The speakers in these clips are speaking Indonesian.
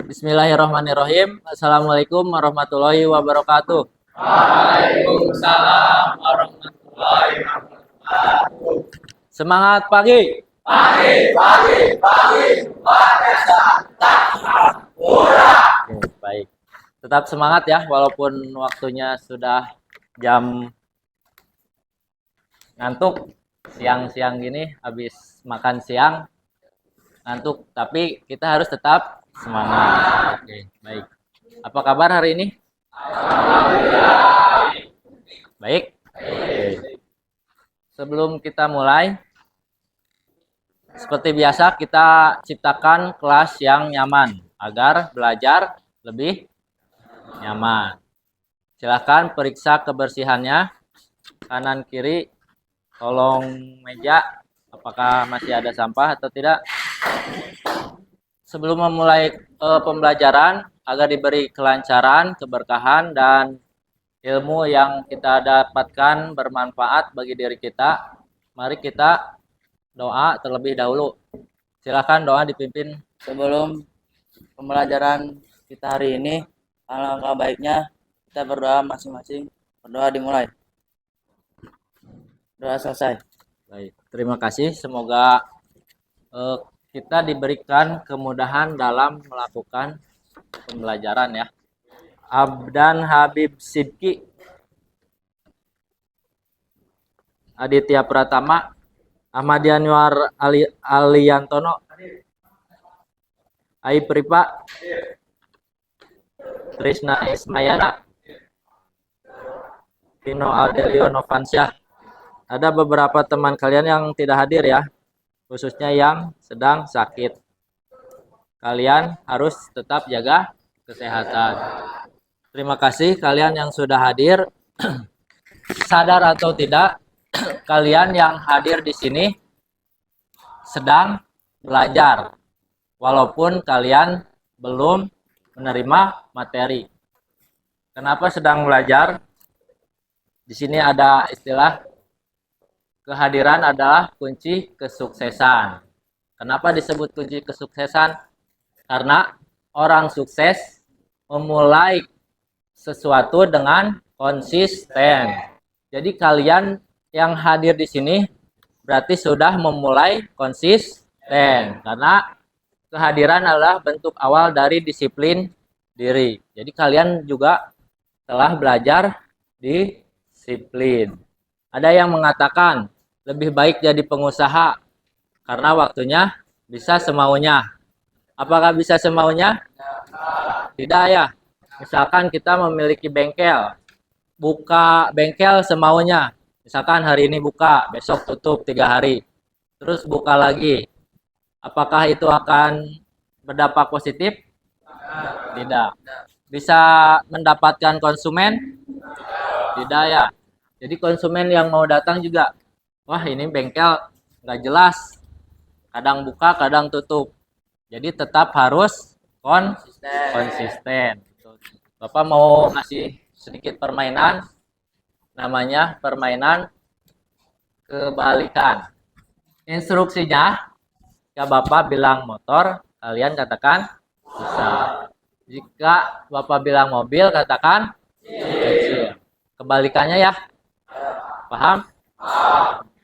Bismillahirrahmanirrahim. Assalamualaikum warahmatullahi wabarakatuh. Waalaikumsalam warahmatullahi wabarakatuh. Semangat pagi. Pagi, pagi, pagi, luar biasa, hurra. Oke, baik. Tetap semangat ya, walaupun waktunya sudah jam ngantuk. Siang-siang gini, habis makan siang, ngantuk. Tapi kita harus tetap semangat. Oke, baik. Apa kabar hari ini? Baik. Oke. Sebelum kita mulai, seperti biasa kita ciptakan kelas yang nyaman agar belajar lebih nyaman. Silahkan periksa kebersihannya, kanan kiri, tolong meja apakah masih ada sampah atau tidak. Sebelum memulai pembelajaran, agar diberi kelancaran, keberkahan, dan ilmu yang kita dapatkan bermanfaat bagi diri kita, mari kita doa terlebih dahulu. Silakan doa dipimpin. Sebelum pembelajaran kita hari ini, alangkah baiknya kita berdoa masing-masing. Berdoa dimulai. Doa selesai. Baik, terima kasih. Semoga kita diberikan kemudahan dalam melakukan pembelajaran ya. Abdan Habib Sidki, Aditya Pratama, Ahmad Yanwar Aliantono, Ai Pripa, Trisna Ismayana, Vino Adelio Novansyah. Ada beberapa teman kalian yang tidak hadir ya, khususnya yang sedang sakit. Kalian harus tetap jaga kesehatan. Terima kasih kalian yang sudah hadir. Sadar atau tidak, kalian yang hadir di sini sedang belajar, walaupun kalian belum menerima materi. Kenapa sedang belajar? Di sini ada istilah kehadiran adalah kunci kesuksesan. Kenapa disebut kunci kesuksesan? Karena orang sukses memulai sesuatu dengan konsisten. Jadi kalian yang hadir di sini berarti sudah memulai konsisten, karena kehadiran adalah bentuk awal dari disiplin diri. Jadi kalian juga telah belajar disiplin. Ada yang mengatakan lebih baik jadi pengusaha karena waktunya bisa semaunya. Apakah bisa semaunya? Tidak ya. Misalkan kita memiliki bengkel, buka bengkel semaunya. Misalkan hari ini buka, besok tutup 3 hari, terus buka lagi. Apakah itu akan berdampak positif? Tidak. Bisa mendapatkan konsumen? Tidak ya. Jadi konsumen yang mau datang juga, wah ini bengkel nggak jelas, kadang buka, kadang tutup. Jadi tetap harus konsisten. Bapak mau ngasih sedikit permainan, namanya permainan kebalikan. Instruksinya, jika Bapak bilang motor, kalian katakan bisa. Jika Bapak bilang mobil, katakan kecil. Kebalikannya ya, paham?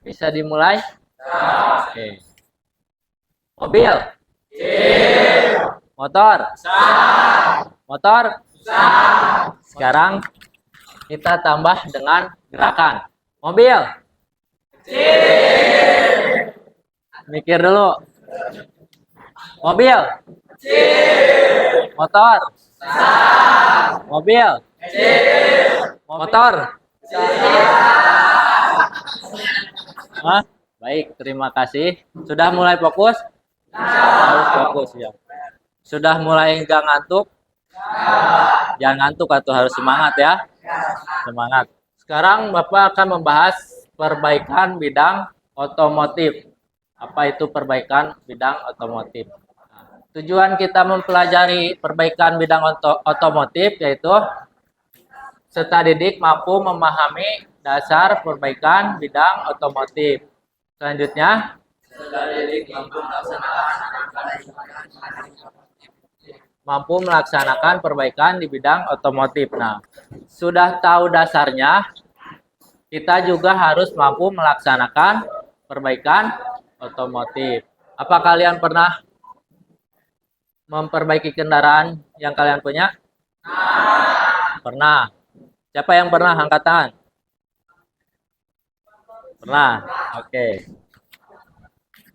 Bisa dimulai? Oke. Mobil, motor, motor. Sekarang kita tambah dengan gerakan. Mobil. Mikir dulu. Mobil. Motor. Mobil. Motor. Hah? Baik, terima kasih. Sudah mulai fokus? Harus fokus ya. Sudah mulai enggak ngantuk? Jangan ngantuk atau harus semangat ya. Semangat. Sekarang Bapak akan membahas perbaikan bidang otomotif. Apa itu perbaikan bidang otomotif? Tujuan kita mempelajari perbaikan bidang otomotif yaitu serta didik mampu memahami dasar perbaikan bidang otomotif. Selanjutnya, mampu melaksanakan perbaikan di bidang otomotif. Nah, sudah tahu dasarnya, kita juga harus mampu melaksanakan perbaikan otomotif. Apa kalian pernah memperbaiki kendaraan yang kalian punya? Pernah. Siapa yang pernah? Angkat tangan. Pernah. Oke.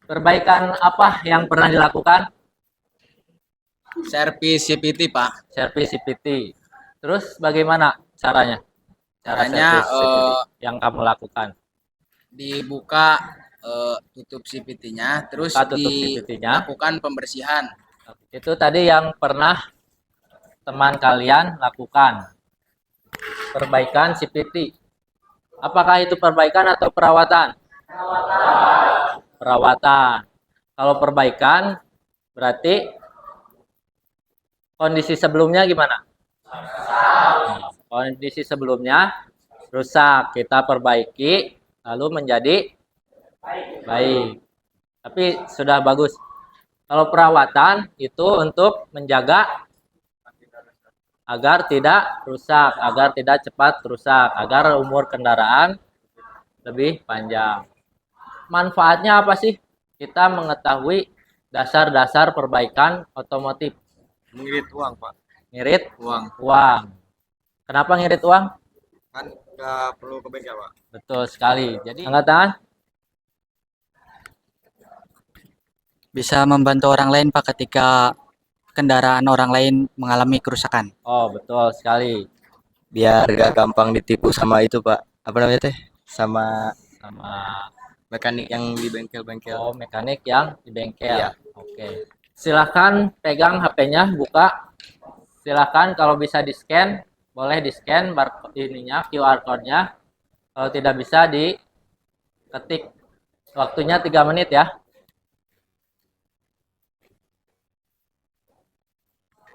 Perbaikan apa yang pernah dilakukan? Servis CVT, Pak. Servis CVT. Terus bagaimana caranya? Caranya servis CVT yang kamu lakukan. dibuka tutup CVT-nya, terus Buka tutup CVT-nya. dilakukan pembersihan. Itu tadi yang pernah teman kalian lakukan. Perbaikan CVT. Apakah itu perbaikan atau perawatan? Perawatan. Kalau perbaikan berarti kondisi sebelumnya gimana? Kondisi sebelumnya rusak, kita perbaiki lalu menjadi baik. Tapi sudah bagus. Kalau perawatan itu untuk menjaga agar tidak rusak, agar tidak cepat rusak, agar umur kendaraan lebih panjang. Manfaatnya apa sih? Kita mengetahui dasar-dasar perbaikan otomotif. Mengirit uang, Pak. Ngirit Uang. uang. Kenapa ngirit uang? Kan nggak perlu ke bengkel, Pak. Betul sekali. Jadi angkat tangan. Bisa membantu orang lain Pak ketika kendaraan orang lain mengalami kerusakan. Oh, betul sekali. Biar gak gampang ditipu sama itu Pak, apa namanya teh, sama Sama mekanik yang di bengkel-bengkel. mekanik yang di bengkel. Iya. Oke. Silahkan pegang HP-nya, buka. Silahkan kalau bisa di-scan, boleh di-scan ininya, QR code-nya. Kalau tidak bisa diketik. Waktunya 3 menit ya.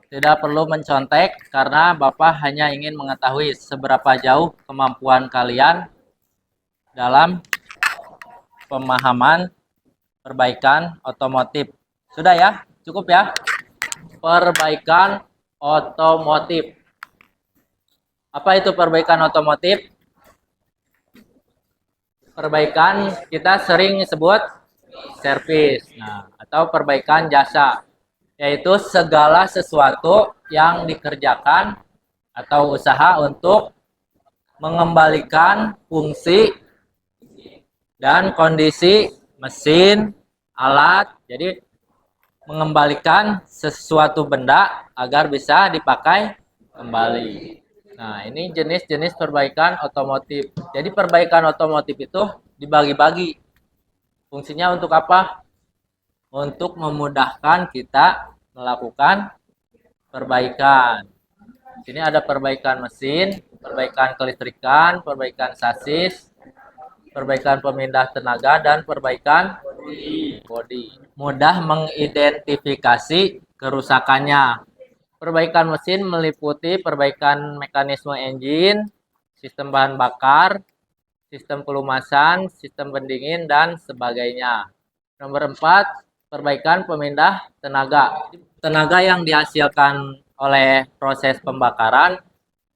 Tidak perlu mencontek karena Bapak hanya ingin mengetahui seberapa jauh kemampuan kalian dalam pemahaman perbaikan otomotif. Sudah ya? Cukup ya? Perbaikan otomotif. Apa itu perbaikan otomotif? Perbaikan kita sering sebut servis. Nah, atau perbaikan jasa. Yaitu segala sesuatu yang dikerjakan atau usaha untuk mengembalikan fungsi dan kondisi mesin, alat. Jadi mengembalikan sesuatu benda agar bisa dipakai kembali. Nah, ini jenis-jenis perbaikan otomotif. Jadi perbaikan otomotif itu dibagi-bagi. Fungsinya untuk apa? Untuk memudahkan kita melakukan perbaikan. Sini ada perbaikan mesin, perbaikan kelistrikan, perbaikan sasis, perbaikan pemindah tenaga, dan perbaikan bodi. Mudah mengidentifikasi kerusakannya. Perbaikan mesin meliputi perbaikan mekanisme engine, sistem bahan bakar, sistem pelumasan, sistem pendingin, dan sebagainya. Nomor 4, perbaikan pemindah tenaga. Tenaga yang dihasilkan oleh proses pembakaran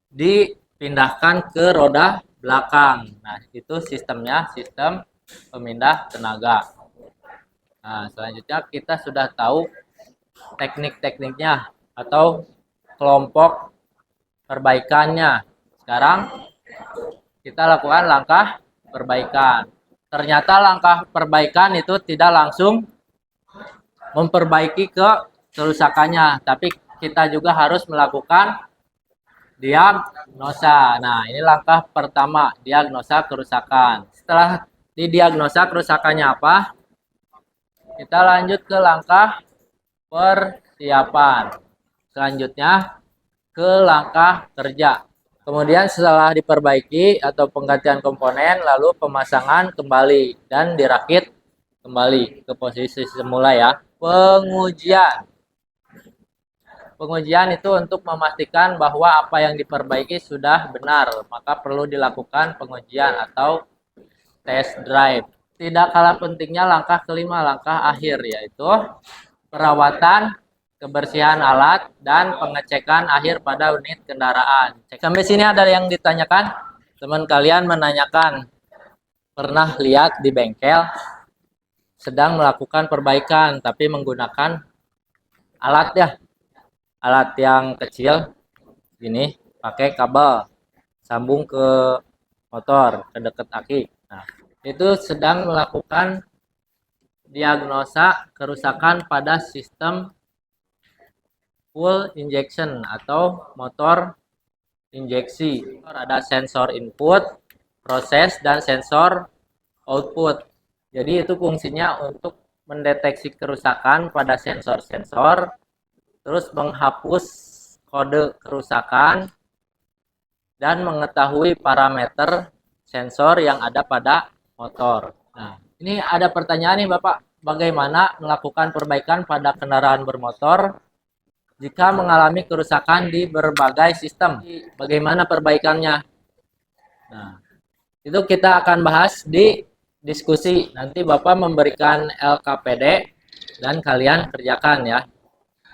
dipindahkan ke roda belakang. Nah, itu sistemnya, sistem pemindah tenaga. Nah, selanjutnya kita sudah tahu teknik-tekniknya atau kelompok perbaikannya. Sekarang kita lakukan langkah perbaikan. Ternyata langkah perbaikan itu tidak langsung memperbaiki kerusakannya, tapi kita juga harus melakukan diagnosa. Nah, ini langkah pertama, diagnosa kerusakan. Setelah didiagnosa kerusakannya apa, kita lanjut ke langkah persiapan. Selanjutnya ke langkah kerja. Kemudian setelah diperbaiki atau penggantian komponen, lalu pemasangan kembali dan dirakit kembali ke posisi semula ya. Pengujian. Pengujian itu untuk memastikan bahwa apa yang diperbaiki sudah benar, maka perlu dilakukan pengujian atau test drive. Tidak kalah pentingnya langkah kelima, langkah akhir, yaitu perawatan kebersihan alat, dan pengecekan akhir pada unit kendaraan. Sampai sini ada yang ditanyakan? Teman kalian menanyakan, pernah lihat di bengkel sedang melakukan perbaikan tapi menggunakan alat ya, alat yang kecil ini, pakai kabel sambung ke motor, ke dekat aki. Nah, itu sedang melakukan diagnosa kerusakan pada sistem full injection atau motor injeksi. Ada sensor input, proses, dan sensor output. Jadi itu fungsinya untuk mendeteksi kerusakan pada sensor-sensor, terus menghapus kode kerusakan, dan mengetahui parameter sensor yang ada pada motor. Nah, ini ada pertanyaan nih Bapak, bagaimana melakukan perbaikan pada kendaraan bermotor jika mengalami kerusakan di berbagai sistem? Bagaimana perbaikannya? Nah, itu kita akan bahas di diskusi. Nanti Bapak memberikan LKPD dan kalian kerjakan ya.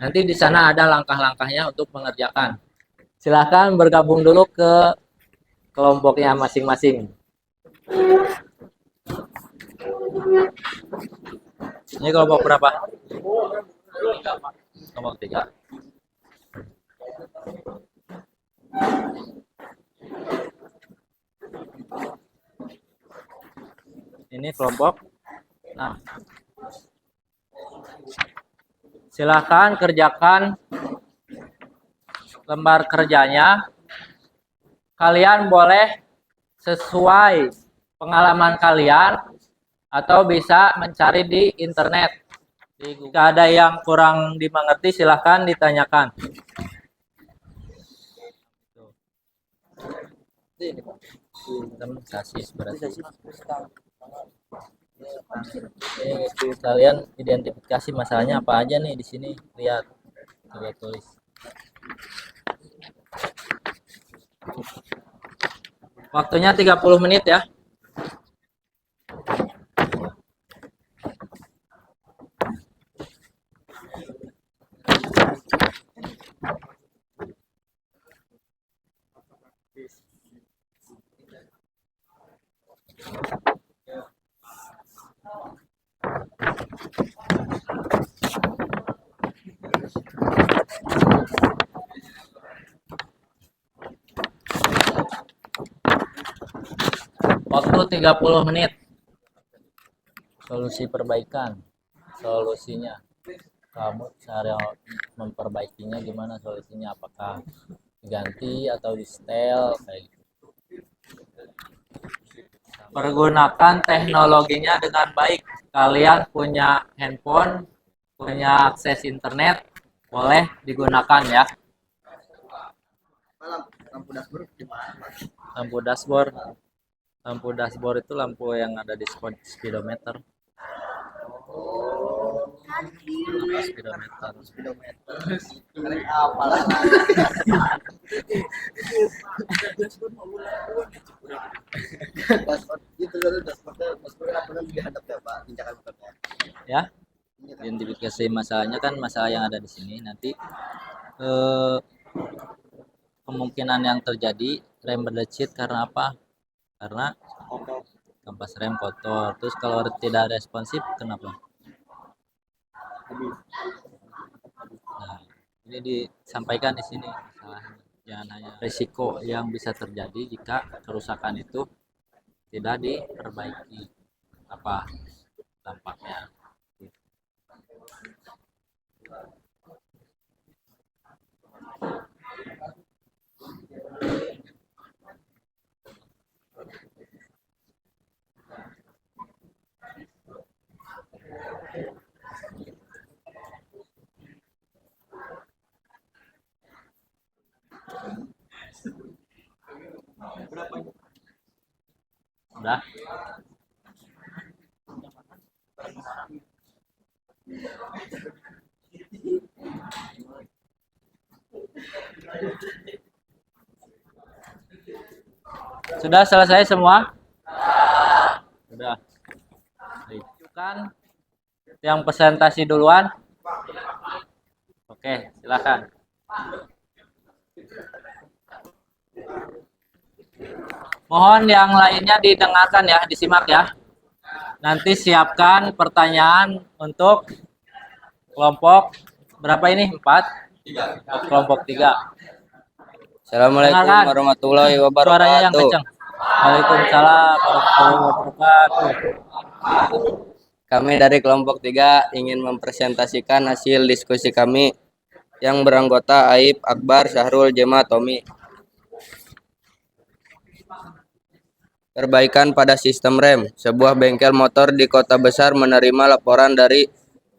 Nanti di sana ada langkah-langkahnya untuk mengerjakan. Silahkan bergabung dulu ke kelompoknya masing-masing. Ini kelompok berapa? Kelompok 3. Ini kelompok. Nah, silahkan kerjakan lembar kerjanya. Kalian boleh sesuai pengalaman kalian atau bisa mencari di internet. Jika ada yang kurang dimengerti, silahkan ditanyakan. Sasis berarti. Kalian identifikasi masalahnya apa aja nih di sini, lihat, coba tulis. Waktunya 30 menit ya. Waktu 30 menit. Solusi perbaikan. Solusinya. Kamu cara memperbaikinya gimana solusinya? Apakah diganti atau di setel kayak gitu. Pergunakan teknologinya dengan baik. Kalian punya handphone, punya akses internet, boleh digunakan ya. Lampu dashboard gimana? Lampu dashboard. Lampu dashboard itu lampu yang ada di speedometer. Lampu speedometer. Apalah. Dashboard itu dashboard apa yang dihadap ya Pak, tindakan motornya. Ya. Identifikasi masalahnya kan masalah yang ada di sini. Nanti kemungkinan yang terjadi rem berdecit karena apa? Karena kampas rem kotor. Terus kalau tidak responsif kenapa? Nah, ini disampaikan di sini masalahnya. Jangan hanya risiko yang bisa terjadi jika kerusakan itu tidak diperbaiki. Apa dampaknya? Udah. Sudah selesai semua? Sudah. Tunjukkan yang presentasi duluan. Oke. Oke, silakan. Mohon yang lainnya didengarkan ya, disimak ya. Nanti siapkan pertanyaan untuk kelompok berapa ini? 4? Oh, kelompok 3. Assalamualaikum Dengarkan. warahmatullahi Suaranya yang wabarakatuh. kencang. Waalaikumsalam warahmatullahi wabarakatuh. Kami dari kelompok 3 ingin mempresentasikan hasil diskusi kami yang beranggota Aib, Akbar, Syahrul, Jema, Tommy. Perbaikan pada sistem rem. Sebuah bengkel motor di kota besar menerima laporan dari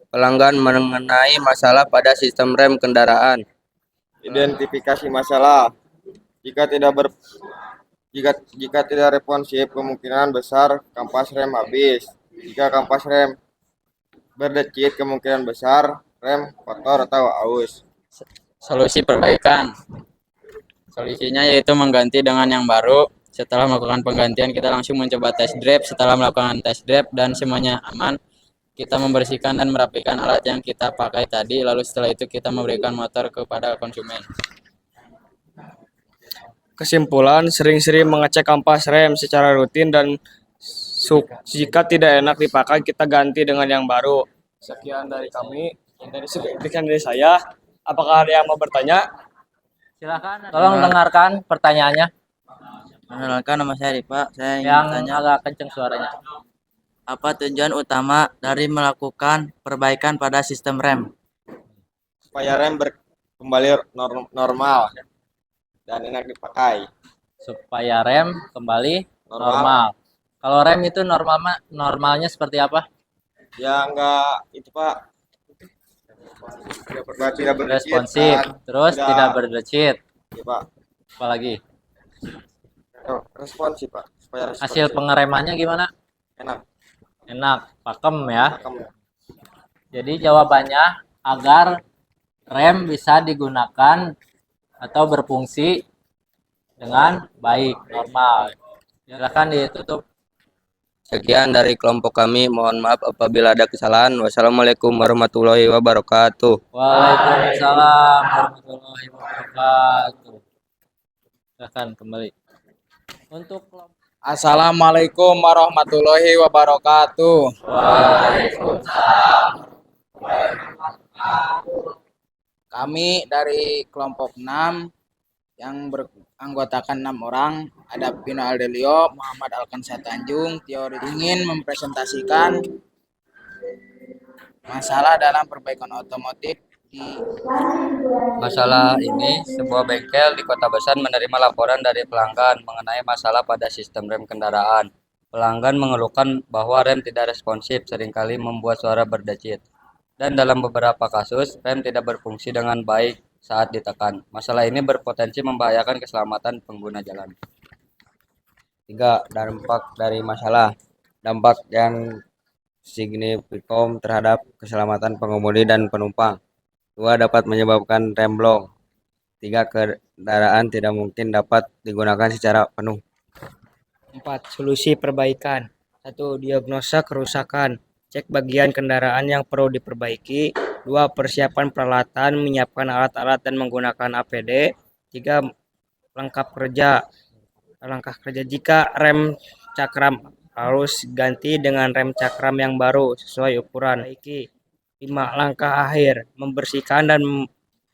pelanggan mengenai masalah pada sistem rem kendaraan. Identifikasi masalah. Jika tidak responsif, kemungkinan besar kampas rem habis. Jika kampas rem berdecit, kemungkinan besar rem kotor atau aus. Solusi perbaikan. Solusinya yaitu mengganti dengan yang baru. Setelah melakukan penggantian, kita langsung mencoba test drive. Setelah melakukan test drive dan semuanya aman, kita membersihkan dan merapikan alat yang kita pakai tadi. Lalu setelah itu kita memberikan motor kepada konsumen. Kesimpulan, sering-sering mengecek kampas rem secara rutin dan jika tidak enak dipakai, kita ganti dengan yang baru. Sekian dari kami, sekian dari saya. Apakah ada yang mau bertanya? Silakan. Tolong dengarkan pertanyaannya Perkenalkan, nama saya Rifa. Saya ingin yang bertanya, agak kencang suaranya. apa tujuan utama dari melakukan perbaikan pada sistem rem? Supaya rem kembali normal dan enak dipakai. Supaya rem kembali normal. Kalau rem itu normalnya seperti apa? Ya enggak itu Pak. Tidak berdecit, Responsif, terus tidak- tidak berdecit. Ya, Pak. Apalagi Responsif Pak. Supaya responsif. hasil pengeremannya gimana? Enak. Enak, pakem ya. Kamu. Jadi jawabannya agar rem bisa digunakan atau berfungsi dengan baik, normal. Silakan ditutup. Sekian dari kelompok kami. Mohon maaf apabila ada kesalahan. Wassalamualaikum warahmatullahi wabarakatuh. Waalaikumsalam warahmatullahi wabarakatuh. Silakan kembali. Untuk kelompok Assalamualaikum warahmatullahi wabarakatuh. Kami dari kelompok 6 yang beranggotakan 6 orang, ada Pino Aldelio, Muhammad Alkansa Tanjung, Teori ingin mempresentasikan masalah dalam perbaikan otomotif di Masalah ini, sebuah bengkel di kota besar menerima laporan dari pelanggan mengenai masalah pada sistem rem kendaraan. Pelanggan mengeluhkan bahwa rem tidak responsif, seringkali membuat suara berdecit. Dan dalam beberapa kasus, rem tidak berfungsi dengan baik saat ditekan. Masalah ini berpotensi membahayakan keselamatan pengguna jalan. 3. Dampak dari masalah. Dampak yang signifikan terhadap keselamatan pengemudi dan penumpang. 2. Dapat menyebabkan remblong. 3. Kendaraan tidak mungkin dapat digunakan secara penuh. 4. Solusi perbaikan. 1. Diagnosa kerusakan. Cek bagian kendaraan yang perlu diperbaiki. 2. Persiapan peralatan, menyiapkan alat-alat dan menggunakan APD. 3. Langkah kerja jika rem cakram harus ganti dengan rem cakram yang baru sesuai ukuran. 5. Langkah akhir, membersihkan dan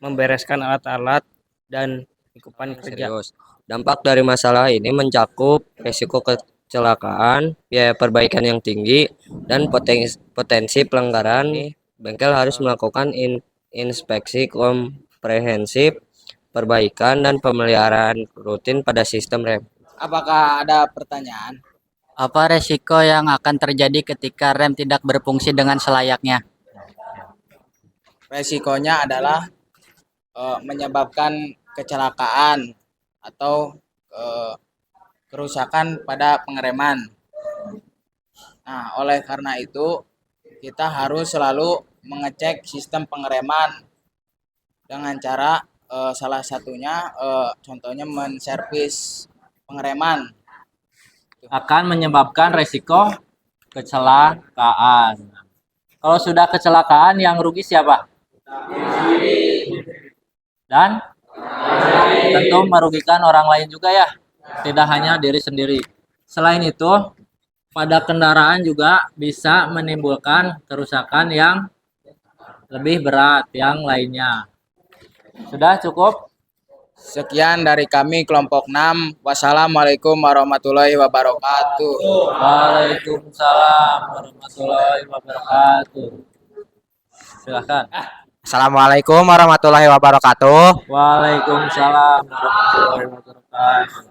membereskan alat-alat dan lingkupan kerja. Serius. Dampak dari masalah ini mencakup risiko kecelakaan, biaya perbaikan yang tinggi, dan potensi pelanggaran. Bengkel harus melakukan inspeksi komprehensif, perbaikan, dan pemeliharaan rutin pada sistem rem. Apakah ada pertanyaan? Apa resiko yang akan terjadi ketika rem tidak berfungsi dengan selayaknya? Resikonya adalah menyebabkan kecelakaan atau kerusakan pada pengereman. Nah, oleh karena itu kita harus selalu mengecek sistem pengereman dengan cara salah satunya contohnya menservis pengereman. akan menyebabkan resiko kecelakaan. Kalau sudah kecelakaan, yang rugi siapa? dan tentu merugikan orang lain juga ya, tidak hanya diri sendiri. Selain itu, pada kendaraan juga bisa menimbulkan kerusakan yang lebih berat yang lainnya. Sudah cukup? Sekian dari kami kelompok 6. Wassalamualaikum warahmatullahi wabarakatuh. Waalaikumsalam warahmatullahi wabarakatuh. Silakan. Assalamualaikum warahmatullahi wabarakatuh. Waalaikumsalam warahmatullahi wabarakatuh.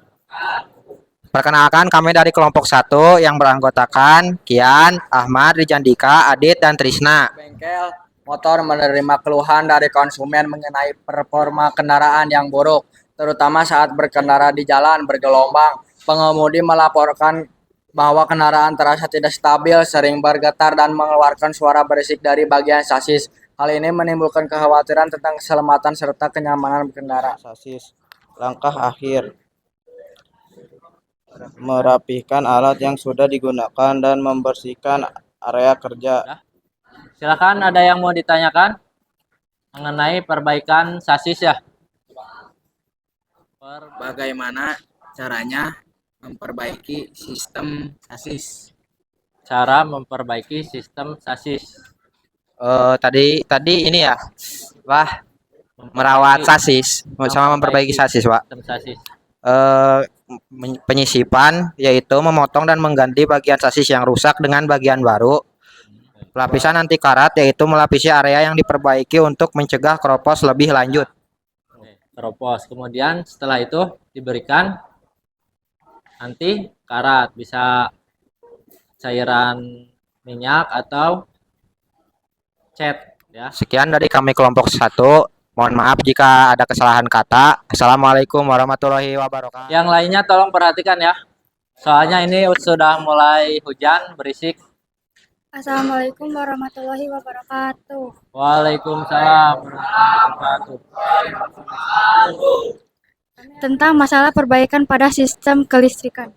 Perkenalkan, kami dari kelompok 1 yang beranggotakan Kian, Ahmad, Rijandika, Adit, dan Trisna. Bengkel motor menerima keluhan dari konsumen mengenai performa kendaraan yang buruk, terutama saat berkendara di jalan bergelombang. Pengemudi melaporkan bahwa kendaraan terasa tidak stabil, sering bergetar, dan mengeluarkan suara berisik dari bagian sasis. Hal ini menimbulkan kekhawatiran tentang keselamatan serta kenyamanan berkendara. Sasis. Langkah akhir. Merapihkan alat yang sudah digunakan dan membersihkan area kerja. Silakan, ada yang mau ditanyakan mengenai perbaikan sasis ya? Bagaimana caranya memperbaiki sistem sasis? Cara memperbaiki sistem sasis. Tadi ini ya, Wah, merawat sasis sama memperbaiki sasis, Pak. Sistem sasis. Penyisipan yaitu memotong dan mengganti bagian sasis yang rusak dengan bagian baru. Pelapisan anti karat yaitu melapisi area yang diperbaiki untuk mencegah keropos lebih lanjut. Keropos. Kemudian setelah itu diberikan anti karat, bisa cairan minyak atau cat ya. Sekian dari kami kelompok 1. Mohon maaf jika ada kesalahan kata. Assalamualaikum warahmatullahi wabarakatuh. Yang lainnya tolong perhatikan ya. Soalnya ini sudah mulai hujan berisik. Assalamualaikum warahmatullahi wabarakatuh. Waalaikumsalam warahmatullahi wabarakatuh. Tentang masalah perbaikan pada sistem kelistrikan.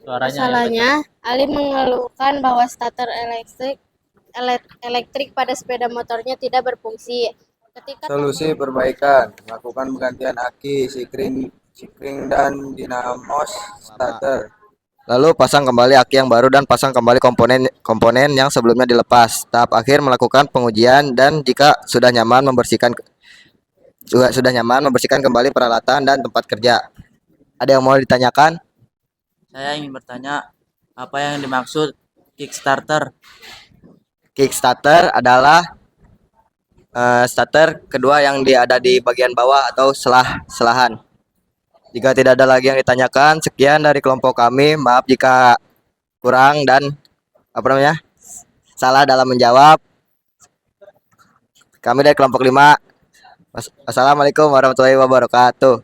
Suaranya Masalahnya, Ali mengeluhkan bahwa starter elektrik pada sepeda motornya tidak berfungsi. Solusi perbaikan. Lakukan penggantian aki, sikring dan dinamos starter. Lalu pasang kembali aki yang baru dan pasang kembali komponen yang sebelumnya dilepas. Tahap akhir melakukan pengujian dan jika sudah nyaman membersihkan kembali peralatan dan tempat kerja. Ada yang mau ditanyakan? Saya ingin bertanya, apa yang dimaksud Kickstarter? Kickstarter adalah starter kedua yang ada di bagian bawah atau selahan. Jika tidak ada lagi yang ditanyakan, sekian dari kelompok kami. Maaf jika kurang dan salah dalam menjawab. Kami dari kelompok 5. Wassalamualaikum warahmatullahi wabarakatuh.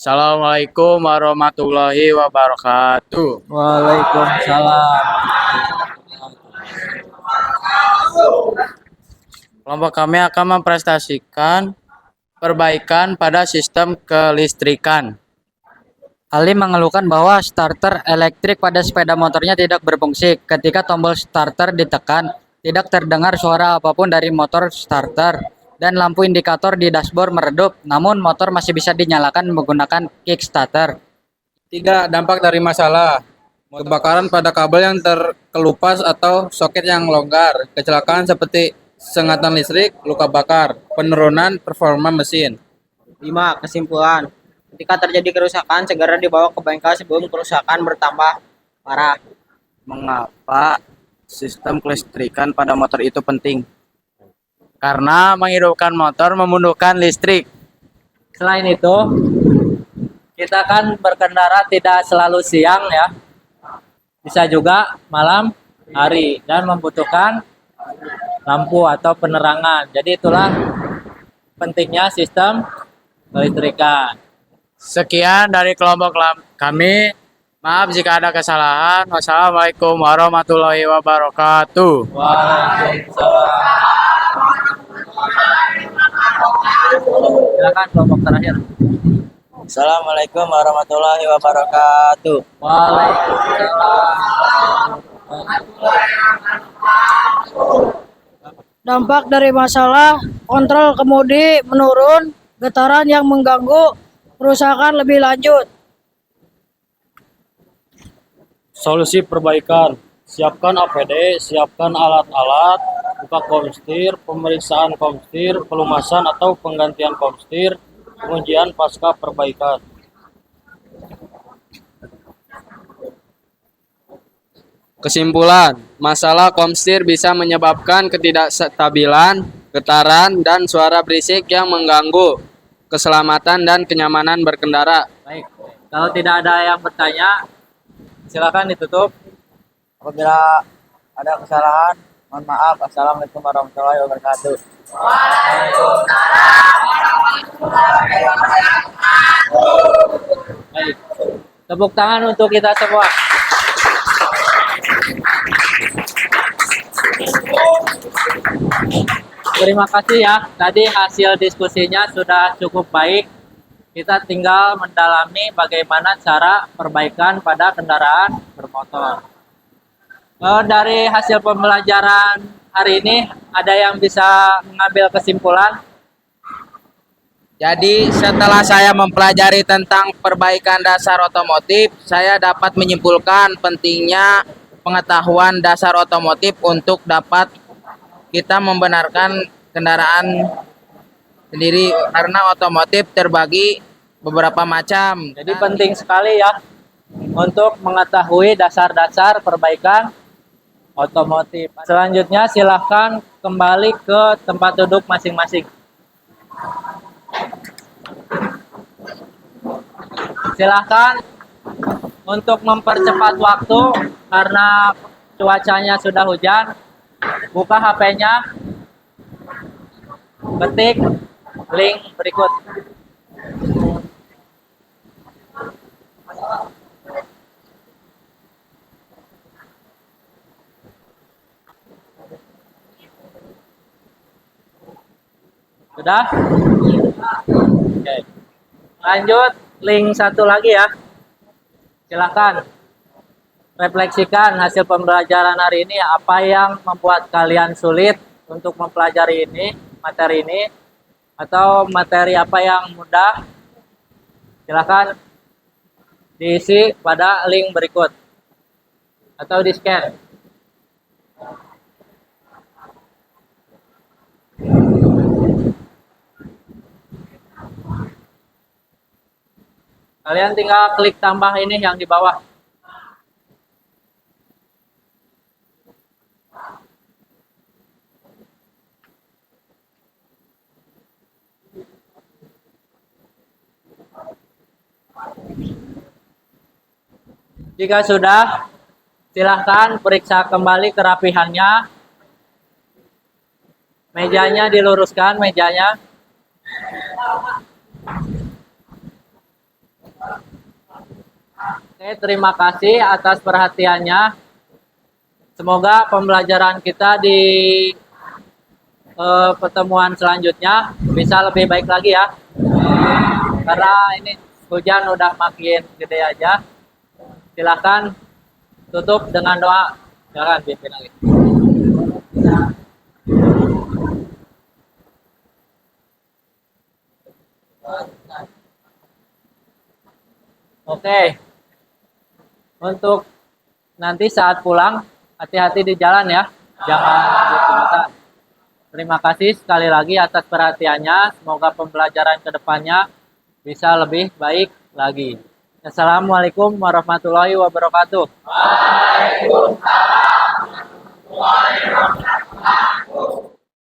Assalamualaikum warahmatullahi wabarakatuh. Waalaikumsalam. Kelompok kami akan mempresentasikan perbaikan pada sistem kelistrikan. Ali mengeluhkan bahwa starter elektrik pada sepeda motornya tidak berfungsi. Ketika tombol starter ditekan, tidak terdengar suara apapun dari motor starter dan lampu indikator di dashboard meredup. Namun motor masih bisa dinyalakan menggunakan kickstarter. 3. Dampak dari masalah. Kebakaran pada kabel yang terkelupas atau soket yang longgar. Kecelakaan seperti sengatan listrik, luka bakar, penurunan performa mesin. 5. Kesimpulan. Ketika terjadi kerusakan, segera dibawa ke bengkel sebelum kerusakan bertambah parah. Mengapa sistem kelistrikan pada motor itu penting? Karena menghidupkan motor membutuhkan listrik. Selain itu, kita kan berkendara tidak selalu siang ya. Bisa juga malam hari dan membutuhkan lampu atau penerangan. Jadi itulah pentingnya sistem kelistrikan. Sekian dari kelompok kami. Maaf jika ada kesalahan. Wassalamualaikum warahmatullahi wabarakatuh. Waalaikumsalam. Silakan kelompok terakhir. Assalamualaikum warahmatullahi wabarakatuh. Waalaikumsalam. Dampak dari masalah kontrol kemudi menurun, getaran yang mengganggu, kerusakan lebih lanjut. Solusi perbaikan. Siapkan APD, siapkan alat-alat, buka komstir, pemeriksaan komstir, pelumasan atau penggantian komstir, pengujian pasca perbaikan. Kesimpulan, masalah komstir bisa menyebabkan ketidakstabilan, getaran, dan suara berisik yang mengganggu keselamatan dan kenyamanan berkendara. Baik, kalau tidak ada yang bertanya, silakan ditutup. Apabila ada kesalahan, mohon maaf. Assalamualaikum warahmatullahi wabarakatuh. Baik, tepuk tangan untuk kita semua. Terima kasih ya. Tadi hasil diskusinya sudah cukup baik. Kita tinggal mendalami bagaimana cara perbaikan pada kendaraan bermotor. Dari hasil pembelajaran hari ini, ada yang bisa mengambil kesimpulan? Jadi setelah saya mempelajari tentang perbaikan dasar otomotif, saya dapat menyimpulkan pentingnya pengetahuan dasar otomotif untuk dapat kita membenarkan kendaraan sendiri, karena otomotif terbagi beberapa macam. Jadi penting sekali ya untuk mengetahui dasar-dasar perbaikan otomotif. Selanjutnya silahkan kembali ke tempat duduk masing-masing. Silahkan untuk mempercepat waktu karena cuacanya sudah hujan, buka HP-nya, ketik link berikut. Sudah? Oke. Lanjut, link satu lagi ya. Silakan refleksikan hasil pembelajaran hari ini, apa yang membuat kalian sulit untuk mempelajari materi ini, atau materi apa yang mudah. Silakan diisi pada link berikut atau di-scan. Kalian tinggal klik tambah ini yang di bawah. Jika sudah, silahkan periksa kembali kerapihannya. Mejanya diluruskan, mejanya. Oke, terima kasih atas perhatiannya. Semoga pembelajaran kita di pertemuan selanjutnya bisa lebih baik lagi ya. Karena ini hujan udah makin gede aja. Silahkan tutup dengan doa. Silahkan pimpin lagi. Oke. Untuk nanti saat pulang, hati-hati di jalan ya. Jangan berkerumun. Terima kasih sekali lagi atas perhatiannya. Semoga pembelajaran kedepannya bisa lebih baik lagi. Assalamualaikum warahmatullahi wabarakatuh. Waalaikumsalam.